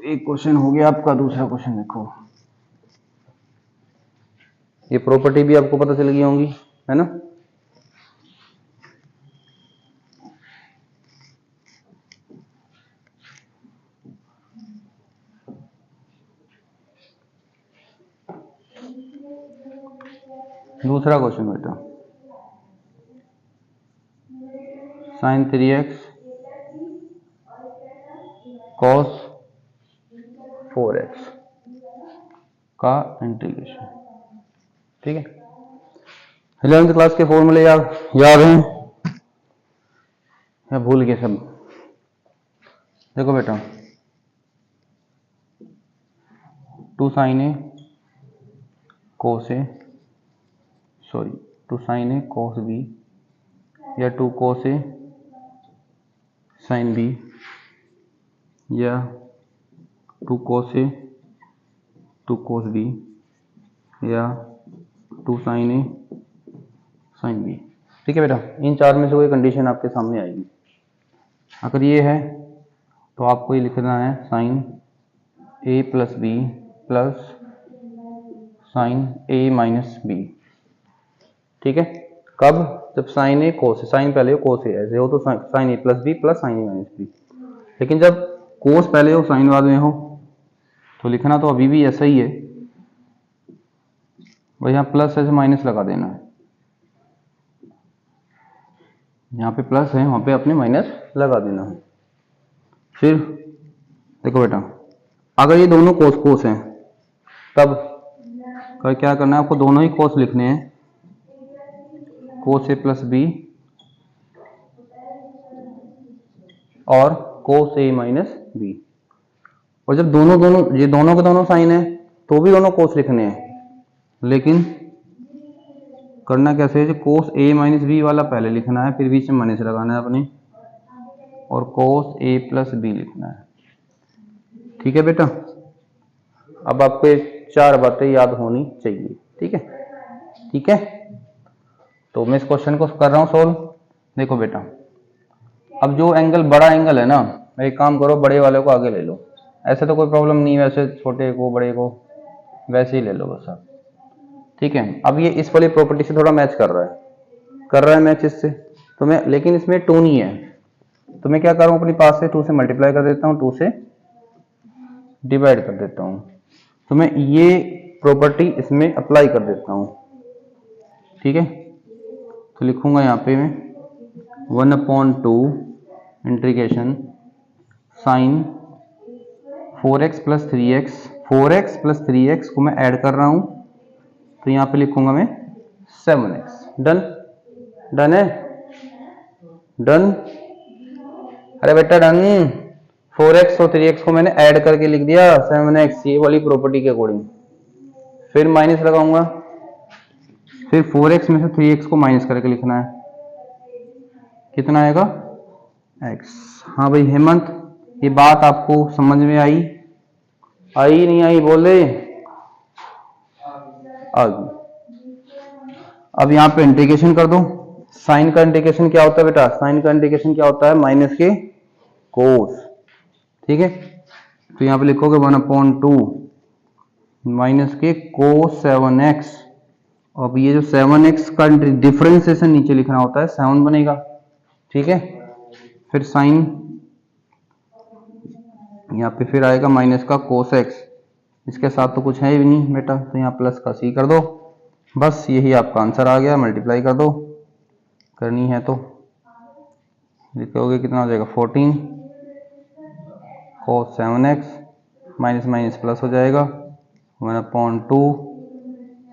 एक क्वेश्चन हो गया आपका। दूसरा क्वेश्चन देखो, ये प्रॉपर्टी भी आपको पता चल गई होंगी, है ना। दूसरा क्वेश्चन बेटा, sin 3x cos 4x का इंटीग्रेशन। ठीक है, 11th क्लास के फॉर्मूले याद हैं या भूल गए सब? देखो बेटा, 2 sin a cos a, sorry 2 sin a cos b या 2 cos a sin b या 2 cos a 2 cos b या 2 sin a sin b। ठीक है बेटा, इन चार में से कोई कंडीशन आपके सामने आएगी। अगर ये है तो आपको ये लिखना है sin a plus b plus sin a minus b. ठीक है, कब? जब sin a cos a, sin पहले हो cos a ऐसे हो तो sin a plus b plus sin a minus b. लेकिन जब cos पहले हो sin बाद में हो तो लिखना तो अभी भी ऐसा ही है, वह यहाँ प्लस ऐसे माइनस लगा देना है। यहाँ पे प्लस है, वहां पे अपने माइनस लगा देना है। फिर देखो बेटा, अगर ये दोनों कोस कोस हैं तब क्या करना है आपको? दोनों ही कोस लिखने हैं, कोस ए प्लस बी और कोस ए माइनस बी। और जब ये दोनों के दोनों साइन है तो भी दोनों कोस लिखने हैं, लेकिन करना कैसे है? कोस ए माइनस बी वाला पहले लिखना है, फिर बीच में माइनस लगाना है अपने, और कोस ए प्लस बी लिखना है। ठीक है बेटा, अब आपको ये चार बातें याद होनी चाहिए। ठीक है, ठीक है। तो मैं इस क्वेश्चन को कर रहा हूं सोल्व। देखो बेटा, अब जो एंगल बड़ा एंगल है ना, एक काम करो, बड़े वाले को आगे ले लो। ऐसे तो कोई प्रॉब्लम नहीं है, वैसे छोटे को बड़े को वैसे ही ले लो बस आप। ठीक है, अब ये इस वाली प्रॉपर्टी से थोड़ा मैच कर रहा है मैच इससे, तो मैं, लेकिन इसमें 2 नहीं है, तो मैं क्या करूं? अपनी पास से 2 से मल्टीप्लाई कर देता हूं, 2 से डिवाइड कर देता हूं, तो मैं ये प्रॉपर्टी इसमें अप्लाई कर देता हूं। ठीक है, तो लिखूंगा यहाँ पे मैं 1/2 integration sign 4x plus 3x, 4x plus 3x को मैं ऐड कर रहा हूं, तो यहाँ पे लिखूंगा मैं 7x। डन? डन है? डन? अरे बेटा डन। 4x और 3x को मैंने ऐड करके लिख दिया 7x, ये वाली प्रॉपर्टी के अकॉर्डिंग। फिर माइनस लगाऊंगा, फिर 4x में से 3x को माइनस करके लिखना है, कितना आएगा? x। हाँ भाई हेमंत, ये बात आपको समझ में आई? आई नहीं आई बोले? आ गई। अब यहाँ पे इंटीग्रेशन कर दो। साइन का इंटीग्रेशन क्या होता है बेटा? साइन का इंटीग्रेशन क्या होता है? माइनस के कोस। ठीक है, तो यहाँ पे लिखोगे 1/2 माइनस के कोस 7x। अब ये जो 7x का डिफरेंशिएशन नीचे लिखना होता है, 7 बनेगा। ठीक है, फिर साइन यहाँ पे फिर आएगा माइनस का कोस x, इसके साथ तो कुछ है भी नहीं बेटा, तो यहाँ प्लस का c कर दो। बस यही आपका आंसर आ गया, मल्टीप्लाई कर दो, करनी है तो लिखोगे कितना हो जाएगा? 14 cos 7x minus minus plus हो जाएगा 1/2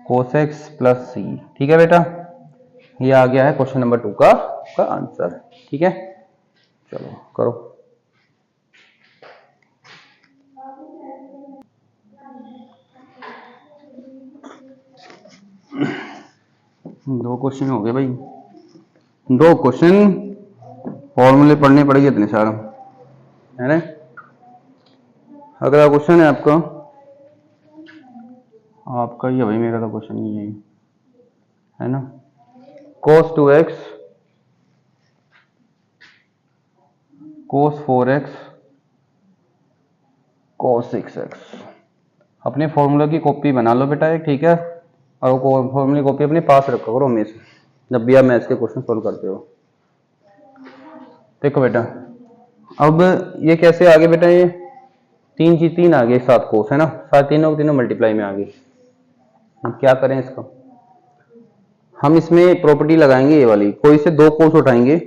cos x प्लस c। ठीक है बेटा, ये आ गया है क्वेश्चन नंबर 2 का आंसर। ठीक है, चलो करो। दो क्वेश्चन हो गए भाई, 2 क्वेश्चन, फॉर्मूले पढ़ने पड़ेंगे इतने सारा, है ना। अगला क्वेश्चन है आपका ही है भाई, मेरा तो क्वेश्चन नहीं है ना। cos 2x cos 4x cos 6x। अपने फॉर्मूला की कॉपी बना लो बेटा एक, ठीक है, और वो फॉर्मूला की कॉपी अपने पास रखा करो हमेशा जब भी आप मैथ्स के क्वेश्चन सोल्व करते हो। देखो बेटा अब ये कैसे आ गए बेटा, ये तीन आ गए सात कोस है ना, सात तीनों तीनों मल्टीप्लाई में आ गए। अब क्या करें इसका, हम इसमें प्रॉपर्टी लगाएंगे ये वाली, कोई से दो कोस उठाएंगे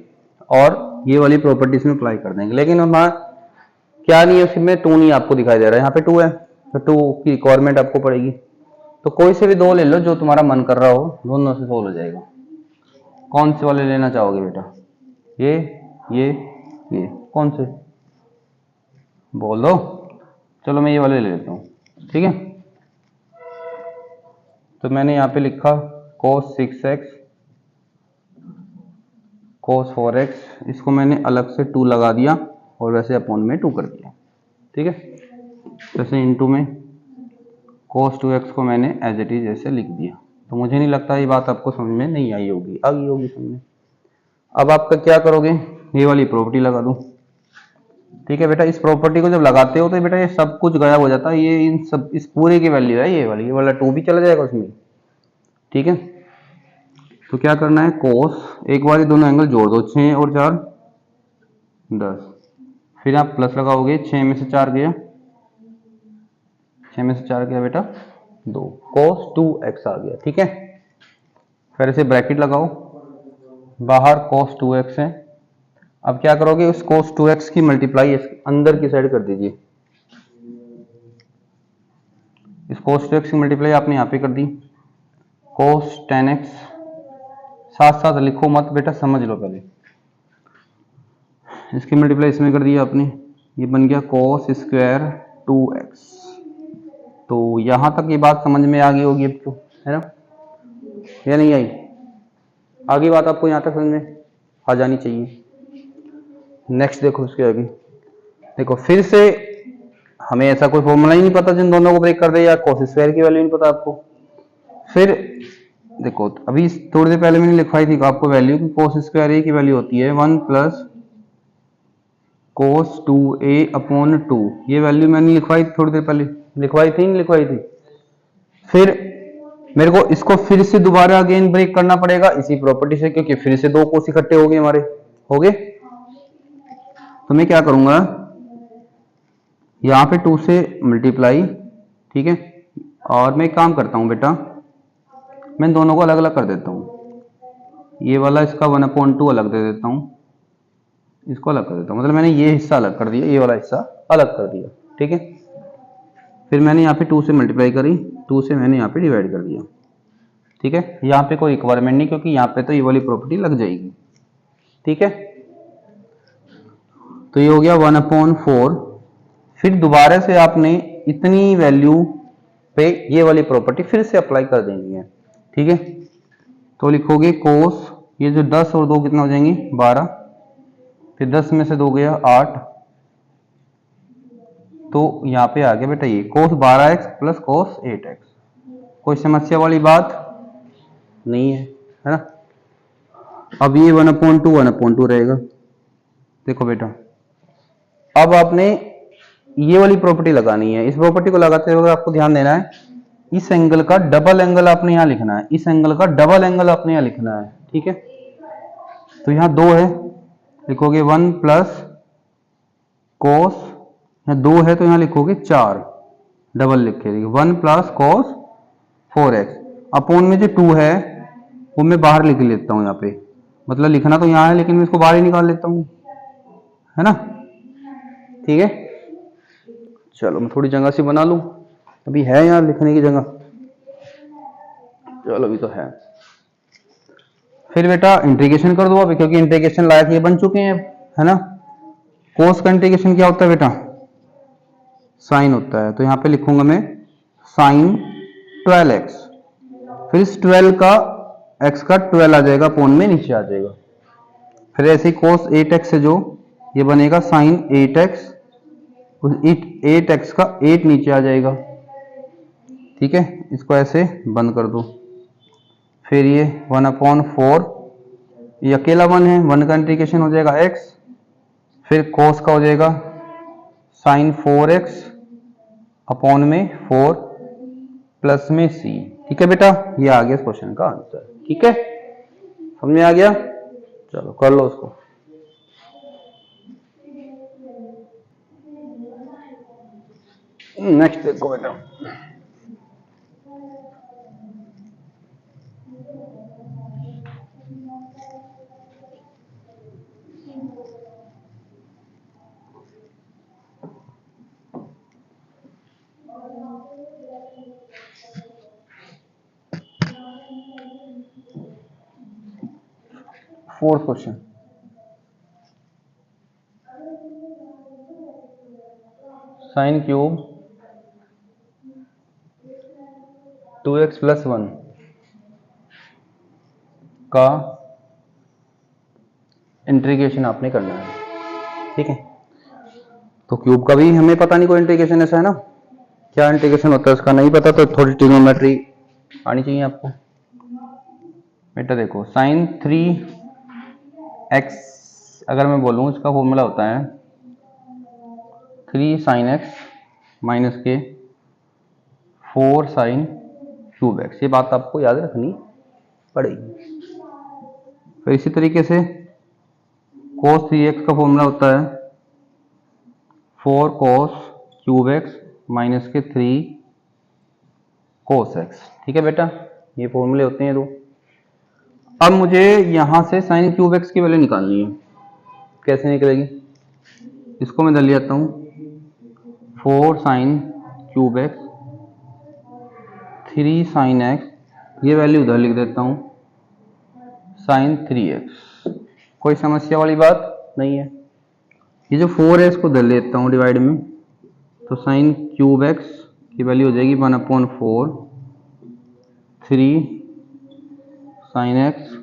और ये वाली प्रॉपर्टी इसमें अप्लाई कर देंगे। लेकिन हमारा क्या नहीं है उसमें, टू नहीं आपको दिखाई दे रहा है, यहाँ पे टू है तो टू की रिक्वायरमेंट आपको पड़ेगी। तो कोई से भी दो ले लो जो तुम्हारा मन कर रहा हो, दोनों से सोल्व हो जाएगा। कौन से वाले लेना चाहोगे बेटा, ये कौन से बोल दो। चलो मैं ये वाले ले लेता हूँ, ठीक है। तो मैंने यहाँ पे लिखा cos 6x cos 4x, इसको मैंने अलग से 2 लगा दिया और वैसे अपॉन में 2 कर दिया, ठीक है। जैसे इनटू में cos 2x को मैंने एज इट इज ऐसे लिख दिया। तो मुझे नहीं लगता ये बात आपको समझ में नहीं आई होगी, आ गई होगी समझ में। अब आपका क्या करोगे, ये वाली प्रॉपर्टी लगा दूं, ठीक है बेटा। इस प्रॉपर्टी को जब लगाते हो तो बेटा ये सब कुछ गायब हो जाता है, ये इन सब इस पूरे की वैल्यू है, ये वाला 2 भी चला जाएगा उसमें, ठीक है। तो क्या करना है, कोस एक बार ये दोनों एंगल जोड़ दो, 6 और 4 10, फिर आप प्लस लगाओगे, 6 में से 4 गया, 6 में से 4 गया बेटा 2, cos 2x आ गया, ठीक है। फिर इसे ब्रैकेट लगाओ, बाहर cos 2x है। अब क्या करोगे, उस cos 2x की मल्टीप्लाई अंदर की साइड कर दीजिए। इस cos 2x की मल्टीप्लाई आपने यहाँ पे कर दी, cos 10x, साथ साथ लिखो मत बेटा, समझ लो पहले। इसकी मल्टीप्लाई इसमें कर दिया आपने, ये बन गया cos स्क्वायर 2x। तो यहां तक ये बात समझ में आ गई होगी आपको, है ना, या नहीं आई? आगे बात आपको यहां तक समझ में आ जानी चाहिए। नेक्स्ट देखो उसके आगे, देखो फिर से हमें ऐसा कोई फॉर्मूला ही नहीं पता जिन दोनों को ब्रेक कर दे, या cos स्क्वायर की वैल्यू नहीं पता आपको। फिर देखो अभी थोड़ी देर पहले मैंने लिखवाई थी आपको वैल्यू कि cos स्क्वायर a की वैल्यू होती है 1 प्लस cos 2a अपॉन 2। ये वैल्यू मैंने लिखवाई थी थोड़ी देर पहले, लिखवाई थी नहीं लिखवाई थी। फिर मेरे को इसको फिर से दोबारा अगेन ब्रेक करना पड़ेगा इसी प्रॉपर्टी से, क्योंकि फिर से दो कोस इकट्ठे हो गए हमारे, हो गए। तो मैं क्या करूंगा, यहां पे 2 से मल्टीप्लाई, ठीक है, और मैं एक काम करता हूं बेटा, मैं दोनों को अलग अलग कर देता हूं। ये वाला इसका 1/2 अलग दे देता हूं, इसको अलग कर देता हूं, मतलब मैंने ये हिस्सा अलग कर दिया, ये वाला हिस्सा अलग कर दिया, ठीक है। फिर मैंने यहाँ पे 2 से मल्टीप्लाई करी, 2 से मैंने यहाँ पे डिवाइड कर दिया, ठीक है। यहाँ पे कोई रिक्वायरमेंट नहीं, क्योंकि यहाँ पे तो ये वाली प्रॉपर्टी लग जाएगी, ठीक है। तो ये हो गया 1/4। फिर दोबारा से आपने इतनी वैल्यू पे ये वाली प्रॉपर्टी फिर से अप्लाई कर देनी है, ठीक है। तो लिखोगे कोस, ये जो 10 और 2 कितना हो जाएंगे 12, फिर 10 में से 2 गया 8, तो यहाँ पे आ गया बेटा ये cos 12x plus cos 8x। कोई समस्या वाली बात नहीं है, है ना। अब ये 1/2 रहेगा। देखो बेटा अब आपने ये वाली प्रॉपर्टी लगानी है, इस प्रॉपर्टी को लगाते हुए आपको ध्यान देना है, इस एंगल का डबल एंगल आपने यहाँ लिखना है, इस एंगल का डबल एंगल आपने यहाँ लिखना है, ठीक है। तो यहाँ 2 है, लिखोगे 1 प्लस कोस, यहाँ 2 है तो यहाँ लिखोगे 4, डबल लिख के 1 प्लस कोस 4x अपॉन में जो 2 है वो मैं बाहर लिख लेता हूँ यहाँ पे, मतलब लिखना तो यहाँ है लेकिन मैं इसको बाहर ही निकाल लेता हूँ, है ना, ठीक है। चलो मैं थोड़ी जगह सी बना लूं, अभी है यहाँ लिखने की जगह, चलो अभी तो है। फिर बेटा इंटीग्रेशन कर दो अभी, क्योंकि इंटीग्रेशन लायक ये बन चुके हैं, है ना। कोस का इंटीग्रेशन क्या होता है बेटा, साइन होता है। तो यहाँ पे लिखूंगा मैं साइन 12x, फिर इस 12 का x का 12 आ जाएगा, अपॉन में नीचे आ जाएगा। फिर ऐसे ही cos 8x है जो ये बनेगा साइन 8x, 8x का 8 नीचे आ जाएगा, ठीक है। इसको ऐसे बंद कर दो। फिर ये 1/4, ये अकेला 1 है, 1 का इंटीग्रेशन हो जाएगा x, फिर cos का हो जाएगा साइन 4x अपॉन में 4 प्लस में c। ठीक है बेटा, ये आ गया इस क्वेश्चन का आंसर। ठीक है, समझ में आ गया? चलो कर लो उसको। नेक्स्ट देखो बेटा, fourth question. Sine cube 2x plus 1 का इंटीग्रेशन आपने करना है। ठीक है, तो क्यूब का भी हमें पता नहीं कोई इंटीग्रेशन ऐसा है ना, क्या इंटीग्रेशन होता है उसका नहीं पता, तो थोड़ी ट्रिग्नोमेट्री आनी चाहिए आपको। बेटा देखो, साइन 3x अगर मैं बोलूं, इसका फॉर्मूला होता है 3 साइन एक्स माइनस के 4 साइन क्यूब एक्स। ये बात आपको याद रखनी पड़ेगी। फिर इसी तरीके से cos 3x का फॉर्मूला होता है 4 cos क्यूब एक्स माइनस के 3 cos x। ठीक है बेटा, ये फॉर्मूले होते हैं दो। अब मुझे यहां से साइन क्यूब एक्स की वैल्यू निकालनी है। कैसे निकलेगी? इसको मैं डाल लेता हूं 4 sine cube x 3 sine x, ये वैल्यू उधर लिख देता हूं साइन 3x। कोई समस्या वाली बात नहीं है। ये जो 4 है इसको उधर लेता हूं डिवाइड में, तो साइन क्यूब एक्स की वैल्यू हो जाएगी 1/4 3 साइन एक्स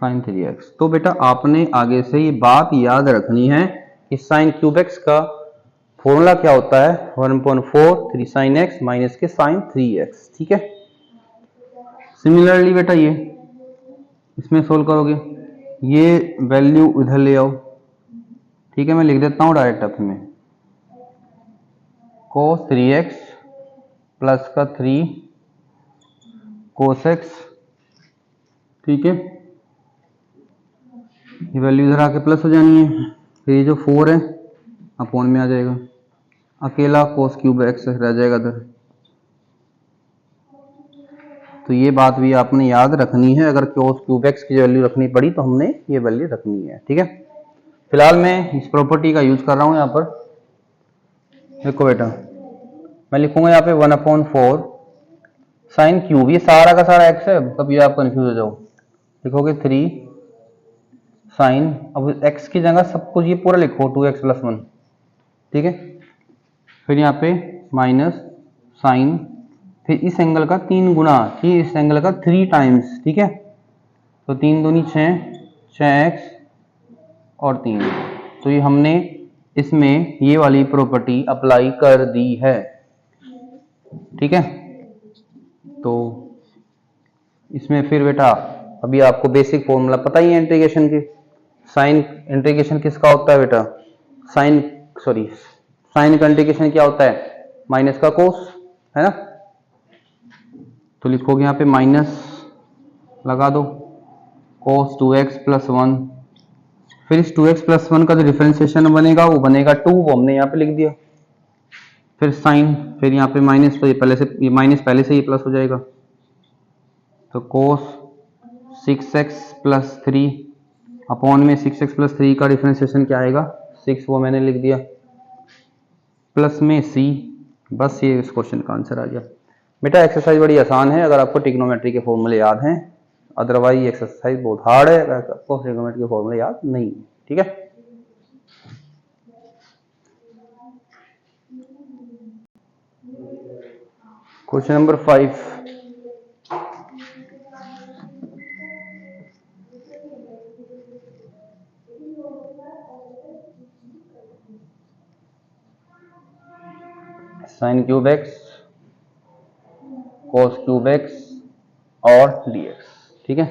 साइन 3x। तो बेटा आपने आगे से ये बात याद रखनी है कि साइन क्यूब एक्स का फॉर्मूला क्या होता है, 1/4 3 साइन एक्स माइनस के साइन 3x। ठीक है, सिमिलरली बेटा ये इसमें सोल्व करोगे, ये वैल्यू इधर ले आओ। ठीक है, मैं लिख देता हूं डायरेक्ट अपने cos 3x प्लस का 3 cos x। ठीक है, ये वैल्यू इधर आके प्लस हो जानी है, फिर ये जो 4 है अपॉन में आ जाएगा, अकेला cos क्यूब x रह जाएगा इधर। तो ये बात भी आपने याद रखनी है, अगर cos क्यूब x की वैल्यू रखनी पड़ी तो हमने ये वैल्यू रखनी है। ठीक है, फिलहाल मैं इस प्रॉपर्टी का यूज कर रहा हूं। यहाँ पर देखो बेटा, मैं लिखूंगा यहाँ पे 1/4 साइन क्यूब, ये सारा का सारा x है, तब ये आप कंफ्यूज हो जाओ, लिखोगे 3 साइन, अब x की जगह सब कुछ ये पूरा लिखो 2x प्लस 1। ठीक है, फिर यहाँ पे माइनस साइन, फिर इस एंगल का 3 गुना, फिर इस एंगल का 3 टाइम्स। ठीक है, तो 3 दूनी 6, 6x और 3। तो ये हमने इसमें ये वाली प्रॉपर्टी अप्लाई कर दी है। ठीक है, तो इसमें फिर बेटा अभी आपको बेसिक फॉर्मूला पता ही है इंटीग्रेशन के। साइन इंटीग्रेशन किसका होता है बेटा? साइन, सॉरी, साइन का इंटीग्रेशन क्या होता है? माइनस का कोस, है ना। तो लिखोगे यहाँ पे माइनस लगा दो cos 2x प्लस 1, फिर इस 2x प्लस 1 का जो डिफरेंशिएशन बनेगा वो बनेगा 2, वो हमने यहाँ पे लिख दिया। फिर साइन, फिर यहाँ पे माइनस, तो ये पहले से, ये माइनस पहले से ही प्लस हो जाएगा, तो cos 6x प्लस 3 अपॉन में 6x प्लस 3 का डिफरेंशिएशन क्या आएगा? 6, वो मैंने लिख दिया, प्लस में c। बस ये इस क्वेश्चन का आंसर आ गया। बेटा एक्सरसाइज बड़ी आसान है अगर आपको ट्रिग्नोमेट्री के फॉर्मूले याद हैं, अदरवाइज एक्सरसाइज बहुत हार्ड है अगर आपको ट्रिग्नोमेट्री के फॉर्मूले याद नहीं है। ठीक है, question number 5। Sine cube x cos cube x और dx। ठीक है,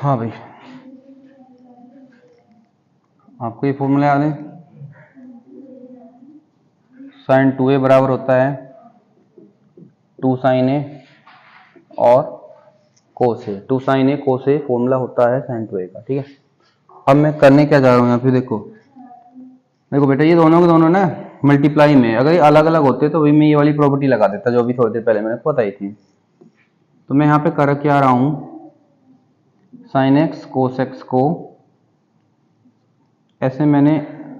हाँ भाई, आपको ये फॉर्मूला याद है, साइन 2a बराबर होता है 2 sin a और कोस ए। 2 sin a cos a formula होता है साइन 2a का, ठीक है। अब मैं करने क्या जा रहा हूँ यहाँ पे, देखो देखो बेटा, ये दोनों के दोनों ना मल्टीप्लाई में, अगर ये अलग अलग होते तो भी मैं ये वाली प्रॉपर्टी लगा देता जो अभी थोड़ी देर पहले मैंने बताई थी। तो मैं यहाँ पे कर क्या रहा हूँ, साइन एक्स कोस एक्स को ऐसे मैंने,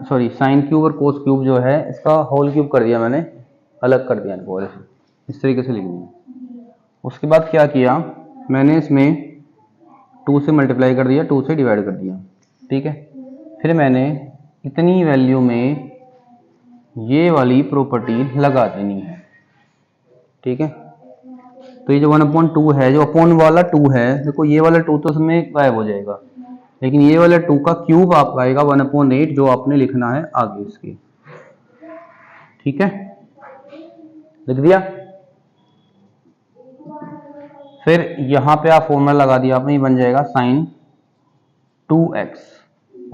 सॉरी, साइन क्यूब और कोस क्यूब जो है इसका होल क्यूब कर दिया मैंने, अलग कर दिया इनको, इस तरीके से लिख दिया। उसके बाद क्या किया मैंने, इसमें 2 से मल्टीप्लाई कर दिया, 2 से डिवाइड कर दिया, ठीक है। फिर मैंने इतनी वैल्यू में ये वाली प्रॉपर्टी लगा देनी है, ठीक है। तो ये जो 1/2 है, जो अपॉन वाला 2 है, देखो ये वाला 2 तो उसमें गायब हो जाएगा, लेकिन ये वाला 2 का क्यूब आप आएगा 1/8 जो आपने लिखना है आगे इसकी, ठीक है, लिख दिया। फिर यहां पे आप फॉर्मूला लगा दिया आपने, बन जाएगा साइन 2x,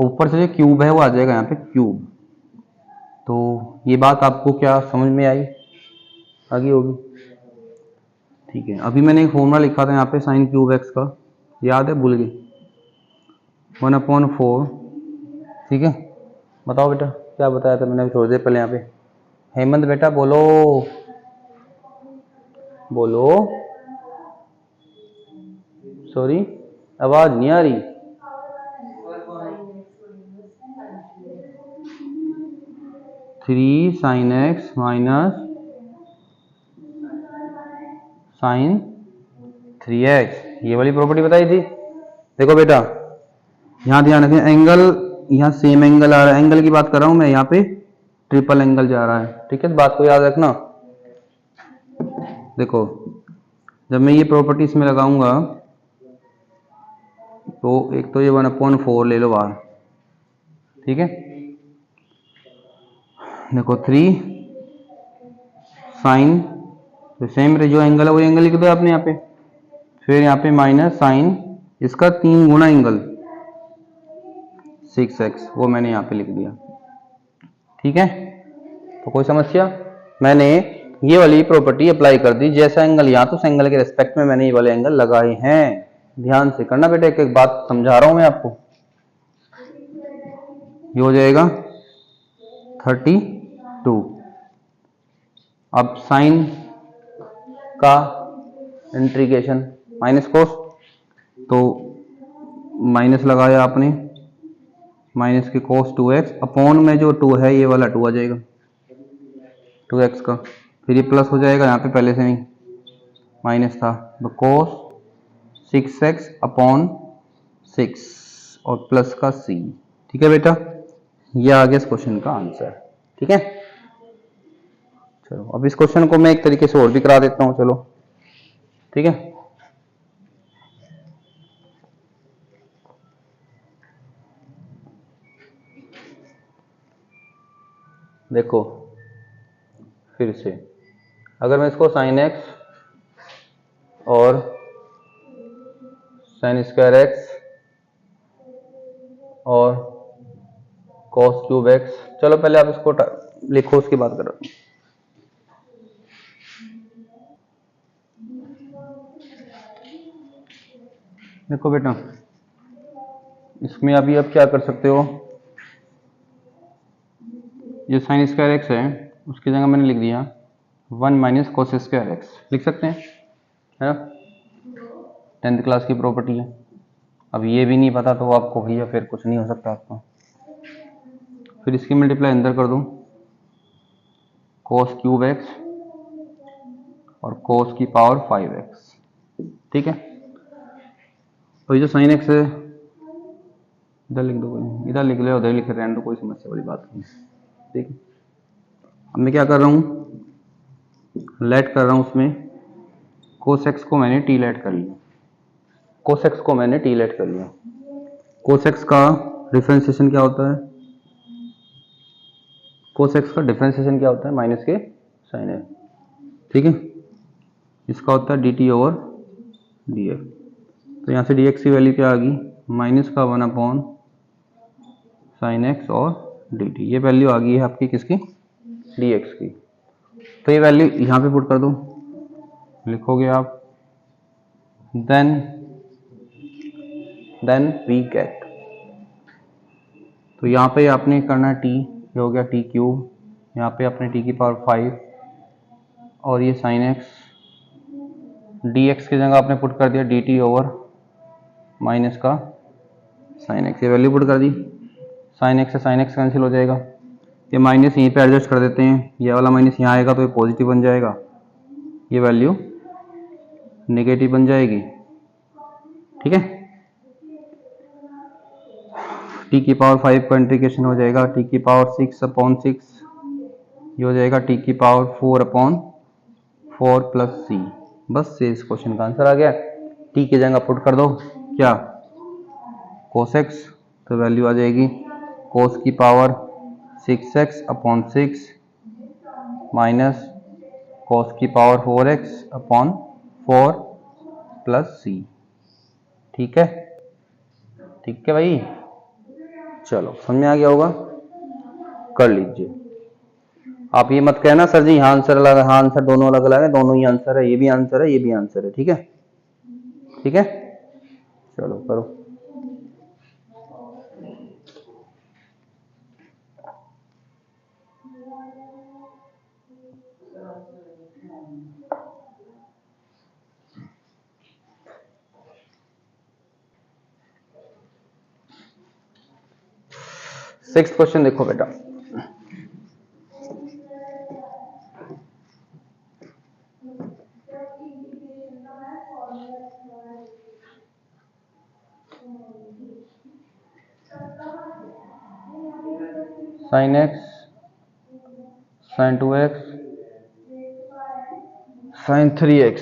ऊपर से जो क्यूब है वो आ जाएगा यहाँ पे क्यूब। तो ये बात आपको क्या समझ में आई, आगे होगी, ठीक है। अभी मैंने एक फॉर्मूला लिखा था यहाँ पे साइन क्यूब एक्स का, याद है, भूल गए, 1/4, ठीक है। बताओ बेटा क्या बताया था मैंने थोड़ी देर पहले यहाँ पे, हेमंत बेटा बोलो बोलो, सॉरी आवाज नहीं आ रही। Three sine x minus sine 3x, ये वाली प्रॉपर्टी बताई थी। देखो बेटा यहाँ ध्यान रखें, एंगल यहाँ सेम एंगल आ रहा है, एंगल की बात कर रहा हूं मैं, यहाँ पे ट्रिपल एंगल जा रहा है, ठीक है, इस बात को याद रखना। देखो जब मैं ये प्रॉपर्टी इसमें लगाऊंगा तो एक तो ये 1/4 ले लो बाहर, ठीक है। देखो 3 साइन, तो सेम जो एंगल है वो एंगल लिख दो आपने यहाँ पे, फिर यहाँ पे माइनस साइन इसका 3 गुना एंगल 6x, वो मैंने यहाँ पे लिख दिया, ठीक है। तो कोई समस्या, मैंने ये वाली प्रॉपर्टी अप्लाई कर दी, जैसा एंगल यहाँ तो उस एंगल के रिस्पेक्ट में मैंने ये वाले एंगल लगाए हैं। ध्यान से करना बेटा, एक एक बात समझा रहा हूं मैं आपको। ये हो जाएगा 32। अब साइन का इंटीग्रेशन माइनस कोस, तो माइनस लगाया आपने, माइनस के कोस 2x अपॉन में जो 2 है ये वाला 2 आ जाएगा 2x का, फिर ये प्लस हो जाएगा, यहाँ पे पहले से नहीं माइनस था, तो कोस 6x अपॉन 6 और प्लस का c, ठीक है बेटा, ये आ गया इस क्वेश्चन का आंसर, ठीक है। चलो अब इस क्वेश्चन को मैं एक तरीके से और भी करा देता हूं, चलो ठीक है। देखो फिर से, अगर मैं इसको साइन एक्स और साइन स्क्वायर एक्स और कॉस क्यूब एक्स, चलो पहले आप इसको लिखो उसकी बात करो। देखो बेटा इसमें अभी आप क्या कर सकते हो, जो साइन स्क्वायर एक्स है उसकी जगह मैंने लिख दिया 1 माइनस कोस स्क्वायर एक्स, लिख सकते हैं, है ना, 10th क्लास की प्रॉपर्टी है। अब ये भी नहीं पता तो आपको भैया फिर कुछ नहीं हो सकता आपको। फिर इसकी मल्टीप्लाई अंदर कर दूं, कोस क्यूब एक्स और कोस की पावर 5x, ठीक है। तो ये जो साइन एक्स है इधर लिख दो, इधर लिख ले उधर लिख रहे हैं, तो कोई समस्या वाली बात नहीं, ठीक है। अब मैं क्या कर रहा हूँ, लेट कर रहा हूँ उसमें कोस एक्स को मैंने टी लेट कर लिया, कोस एक्स को मैंने टी लेट कर लिया। कोस एक्स का डिफरेंशिएशन क्या होता है, कोस एक्स का डिफरेंशिएशन क्या होता है, माइनस के साइन है, ठीक है। इसका होता है dt ओवर df। तो यहाँ से dx की वैल्यू क्या आ गई, माइनस का 1/sin x और dt। ये वैल्यू आ गई है आपकी किसकी, dx की। तो ये वैल्यू यहाँ पे पुट कर दो, लिखोगे आप देन वी गेट। तो यहाँ पे आपने करना है t, ये हो गया t क्यूब, यहाँ पे आपने t की पावर 5 और ये sin x, dx की जगह आपने पुट कर दिया dt ओवर माइनस का sin x। ये वैल्यू पुट कर दी, sin x से sin x कैंसिल हो जाएगा, ये माइनस यहीं पे एडजस्ट कर देते हैं, ये वाला माइनस यहाँ आएगा तो ये पॉजिटिव बन जाएगा, ये वैल्यू नेगेटिव बन जाएगी। ठीक है, t की पावर 5 का इंटीग्रेशन हो जाएगा t की पावर 6/6, ये हो जाएगा t की पावर 4/4 प्लस c। बस से इस क्वेश्चन का आंसर आ गया। t की जगह पुट कर दो क्या, cos x, तो वैल्यू आ जाएगी cos की पावर 6x/6 माइनस cos की पावर 4x/4 प्लस c। ठीक है, ठीक है भाई, चलो समझ में आ गया होगा, कर लीजिए। आप ये मत कहना सर जी यहाँ आंसर अलग है, हाँ आंसर दोनों अलग अलग है, दोनों ही आंसर है, ये भी आंसर है, ये भी आंसर है। ठीक है, ठीक है, चलो करो। सिक्स्थ क्वेश्चन देखो बेटा, sin x sin 2x sin 3x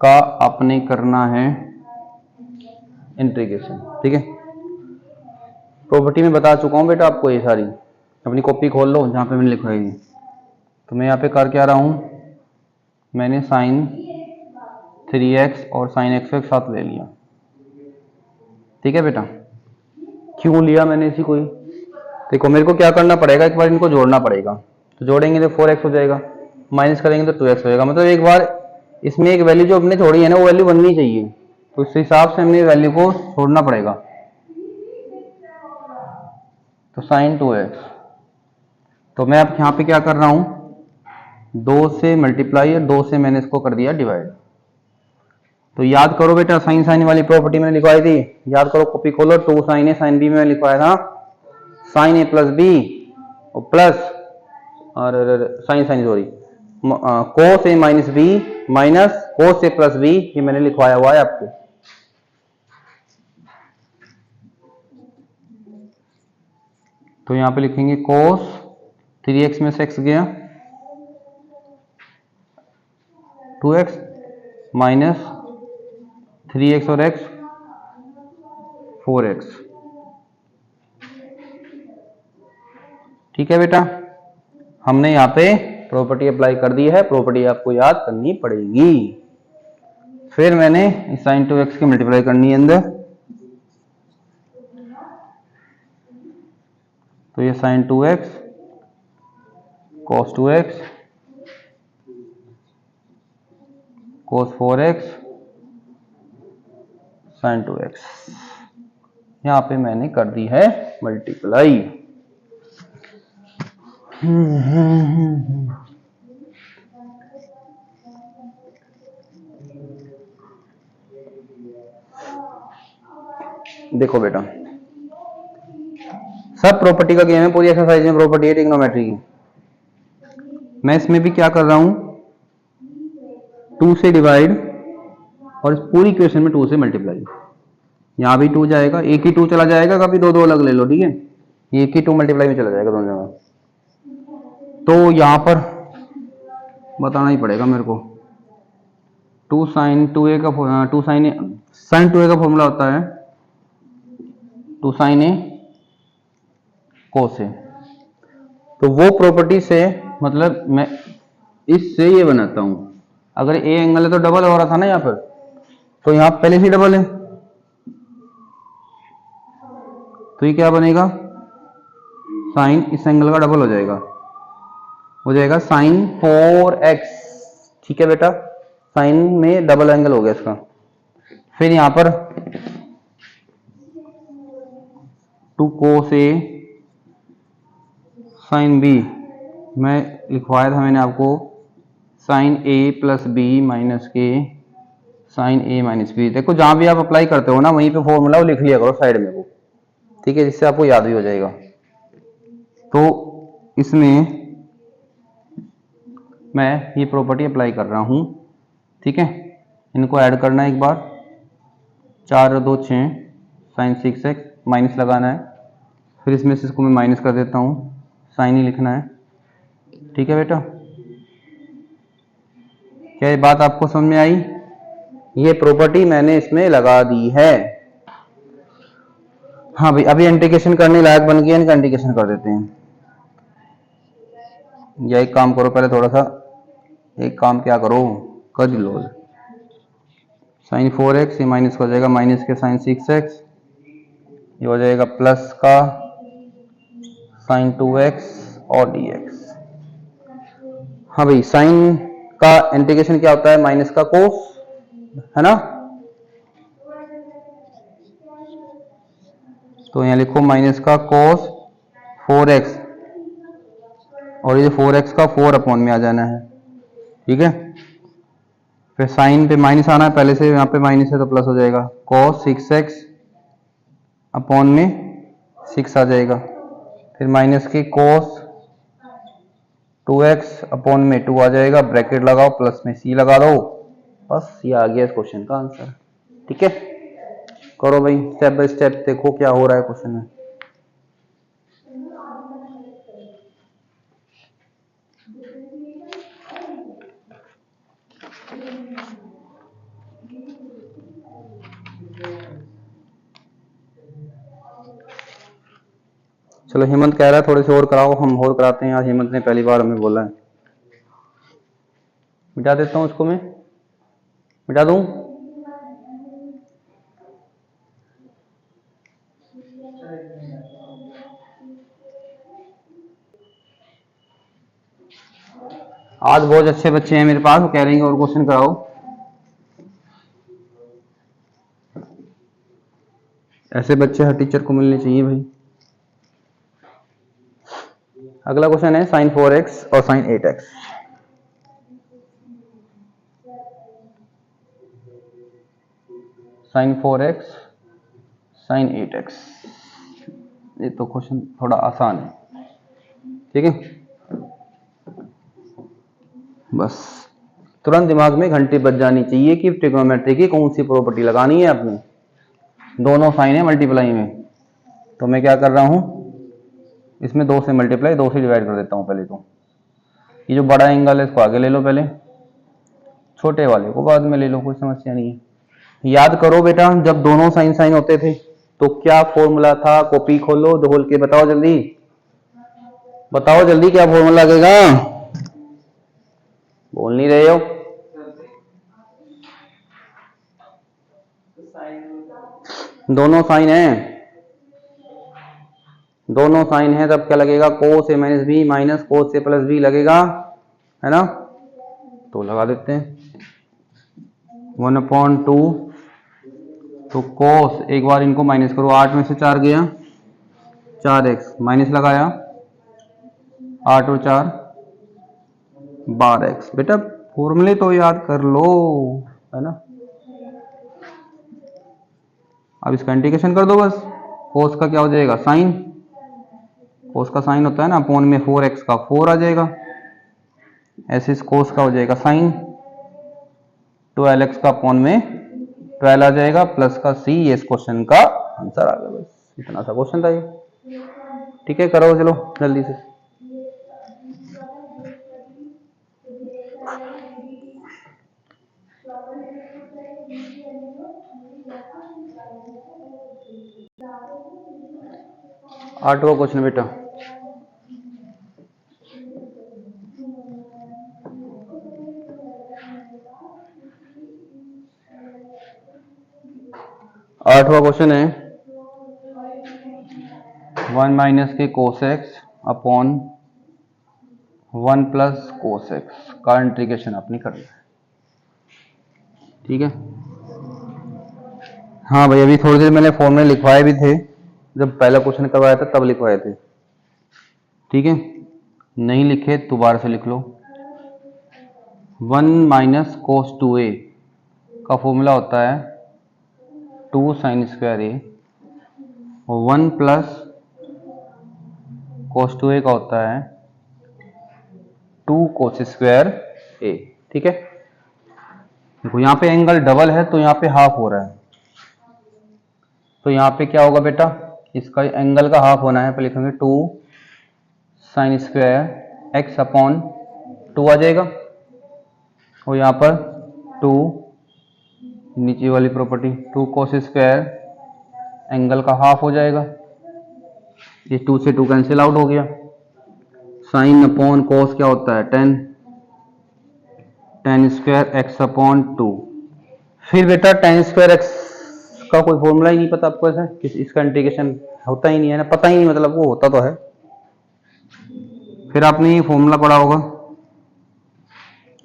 का आपने करना है इंटीग्रेशन। ठीक है, प्रॉपर्टी में बता चुका हूं बेटा आपको, ये सारी अपनी कॉपी खोल लो जहां पे मैंने लिखवाई है। तो मैं यहाँ पे कर क्या रहा हूं, मैंने sin 3x और sin x एक साथ ले लिया। ठीक है बेटा, क्यों लिया मैंने इसी को ही, देखो मेरे को क्या करना पड़ेगा, एक बार इनको जोड़ना पड़ेगा, तो जोड़ेंगे तो 4x हो जाएगा, माइनस करेंगे तो 2x हो जाएगा। मतलब एक बार इसमें एक वैल्यू जो हमने छोड़ी है ना, वो वैल्यू बननी चाहिए, तो इस हिसाब से हमने वैल्यू को छोड़ना पड़ेगा। तो sin 2x, तो मैं अब यहाँ पे क्या कर रहा हूं, 2 से मल्टीप्लाई और 2 से मैंने इसको कर दिया डिवाइड। तो याद करो बेटा, साइन साइन वाली प्रॉपर्टी मैंने लिखवाई थी, याद करो, कॉपी खोलो, 2 sin a sin b में लिखवाया था sin a प्लस b और प्लस और sine sine sorry cos a minus b minus cos a plus b, ये मैंने लिखवाया हुआ है आपको। तो यहां पे लिखेंगे cos 3x में से x गया 2x माइनस 3x और x 4x। ठीक है बेटा, हमने यहाँ पे प्रॉपर्टी अप्लाई कर दी है, प्रॉपर्टी आपको याद करनी पड़ेगी। फिर मैंने sin 2x की मल्टीप्लाई करनी है अंदर, तो ये sin 2x cos 2x cos 4x sin 2x, यहां पे मैंने कर दी है मल्टीप्लाई। देखो बेटा, सब प्रॉपर्टी का गेम है, पूरी एक्सरसाइज में प्रॉपर्टी है ट्रिग्नोमेट्री की। मैं इसमें भी क्या कर रहा हूं, 2 से डिवाइड और इस पूरी इक्वेशन में 2 से मल्टीप्लाई। यहां भी 2 जाएगा, एक ही 2 चला जाएगा, कभी दो दो अलग ले लो। ठीक है, एक ही 2 मल्टीप्लाई में चला जाएगा दोनों जगह। तो यहां पर बताना ही पड़ेगा मेरे को, 2 sin 2a का sin 2a का फॉर्मूला होता है 2 sin a cos a। तो वो प्रॉपर्टी से मतलब मैं इससे ये बनाता हूं, अगर ए एंगल है तो डबल हो रहा था ना यहाँ पर, तो यहाँ पहले से डबल है, तो ये क्या बनेगा, साइन इस एंगल का डबल हो जाएगा साइन 4x। ठीक है बेटा, साइन में डबल एंगल हो गया इसका। फिर यहां पर 2 cos A साइन B, मैं लिखवाया था मैंने आपको sine A plus B minus के साइन A माइनस बी। देखो जहां भी आप अप्लाई करते हो ना वहीं पे फॉर्मूला वो लिख लिया करो साइड में वो, ठीक है, जिससे आपको याद भी हो जाएगा। तो इसमें मैं ये प्रॉपर्टी अप्लाई कर रहा हूं, ठीक है। इनको ऐड करना है एक बार, 4 और 2 6 साइन 6x, माइनस लगाना है। फिर इसमें से इसको मैं माइनस कर देता हूं, साइन ही लिखना है, ठीक है बेटा। क्या ये बात आपको समझ में आई? ये प्रॉपर्टी मैंने इसमें लगा दी है। हाँ भाई, अभी इंटीग्रेशन करने लायक बन गया, इनका इंटीग्रेशन कर देते हैं। या एक काम करो, पहले थोड़ा सा एक काम क्या करो, कर लो। साइन 4x ये माइनस हो जाएगा, माइनस के साइन 6x, ये हो जाएगा प्लस का साइन 2x और dx। हाँ भाई, साइन का इंटीग्रेशन क्या होता है, माइनस का कोस, है ना। तो यहां लिखो माइनस का कोस 4x, और ये 4x का 4 अपॉन में आ जाना है, ठीक है। फिर साइन पे माइनस आना है, पहले से यहाँ पे माइनस है तो प्लस हो जाएगा, cos 6x अपॉन में 6 आ जाएगा। फिर माइनस की cos 2x अपॉन में 2 आ जाएगा, ब्रैकेट लगाओ, प्लस में c लगा दो, बस ये आ गया इस क्वेश्चन का आंसर, ठीक है। करो भाई स्टेप बाय स्टेप, देखो क्या हो रहा है क्वेश्चन में। चलो, हेमंत कह रहा है थोड़े से और कराओ, हम और कराते हैं। आज हेमंत ने पहली बार हमें बोला है। मिटा देता हूं इसको, मैं मिटा दूं। आज बहुत अच्छे बच्चे हैं मेरे पास, वो कह रहे हैं और क्वेश्चन कराओ। ऐसे बच्चे हर टीचर को मिलने चाहिए भाई। अगला क्वेश्चन है साइन 4x और sign 8x। Sign 4x sign 8x, ये तो क्वेश्चन थोड़ा आसान है, ठीक है। बस तुरंत दिमाग में घंटी बज जानी चाहिए कि ट्रिग्नोमेट्री की कौन सी प्रॉपर्टी लगानी है आपने। दोनों साइन है मल्टीप्लाई में, तो मैं क्या कर रहा हूं, इसमें 2 से मल्टीप्लाई 2 से डिवाइड कर देता हूं। पहले तो ये जो बड़ा एंगल है इसको आगे ले लो, पहले छोटे वाले को बाद में ले लो, कोई समस्या नहीं है। याद करो बेटा, जब दोनों साइन साइन होते थे तो क्या फॉर्मूला था, कॉपी खोलो खोल के बताओ जल्दी, बताओ जल्दी क्या फॉर्मूला लगेगा, बोल नहीं रहे हो। दोनों साइन है, दोनों साइन है, तब क्या लगेगा, कोस ए माइनस बी माइनस कोस ए प्लस बी लगेगा, है ना। तो लगा देते हैं 1/2, तो कोस, एक बार इनको माइनस करो, 8 में से 4 गया 4x, माइनस लगाया 8 और 4 12x। बेटा फॉर्मूले तो याद कर लो, है ना। अब इसका इंटीग्रेशन कर दो बस, कोस का क्या हो जाएगा साइन, कोस का साइन होता है ना, अपॉन में 4x का 4 आ जाएगा, ऐसे इस कोस का हो जाएगा साइन 12x का अपॉन में 12 आ जाएगा, प्लस का c, ये इस क्वेश्चन का आंसर आ गया। बस इतना सा क्वेश्चन था ये, ठीक है। करो चलो जल्दी से। आठवां क्वेश्चन बेटा, 8वां क्वेश्चन है 1 माइनस के cos x upon 1 plus cos x का इंटीग्रेशन आपने करना है। ठीक है, हाँ भाई अभी थोड़ी देर मैंने फॉर्मूले लिखवाए भी थे, जब पहला क्वेश्चन करवाया था तब लिखवाए थे। ठीक है, नहीं लिखे दोबारा से लिख लो। 1 माइनस कोस 2a का फॉर्मूला होता है 2 साइन स्क्वायर ए, और 1 प्लस कोस 2a का होता है 2 कोस स्क्वायर ए। ठीक है, देखो यहाँ पे एंगल डबल है तो यहाँ पे हाफ हो रहा है, तो यहाँ पे क्या होगा बेटा, इसका एंगल का हाफ होना है, पे लिखेंगे 2 साइन स्क्वायर एक्स अपॉन 2 आ जाएगा, और यहाँ पर 2 नीचे वाली प्रॉपर्टी 2 कोस स्क्वायर एंगल का हाफ हो जाएगा, ये 2 से 2 कैंसिल आउट हो गया। साइन अपॉन कोस क्या होता है 10 स्क्वायर एक्स अपॉन 2। फिर बेटा 10 स्क्वायर एक्स का कोई फॉर्मूला ही नहीं पता आपको, ऐसा इसका इंटीग्रेशन होता ही नहीं है ना, पता ही नहीं, मतलब वो होता तो है। फिर आपने ये फॉर्मूला पढ़ा होगा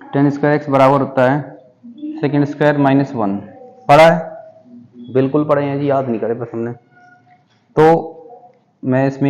10 स्क्वायर एक्स बराबर होता है सेकेंड स्क्वायर माइनस 1, पढ़ा है, बिल्कुल पढ़े हैं जी, याद नहीं करे बस हमने। तो मैं इसमें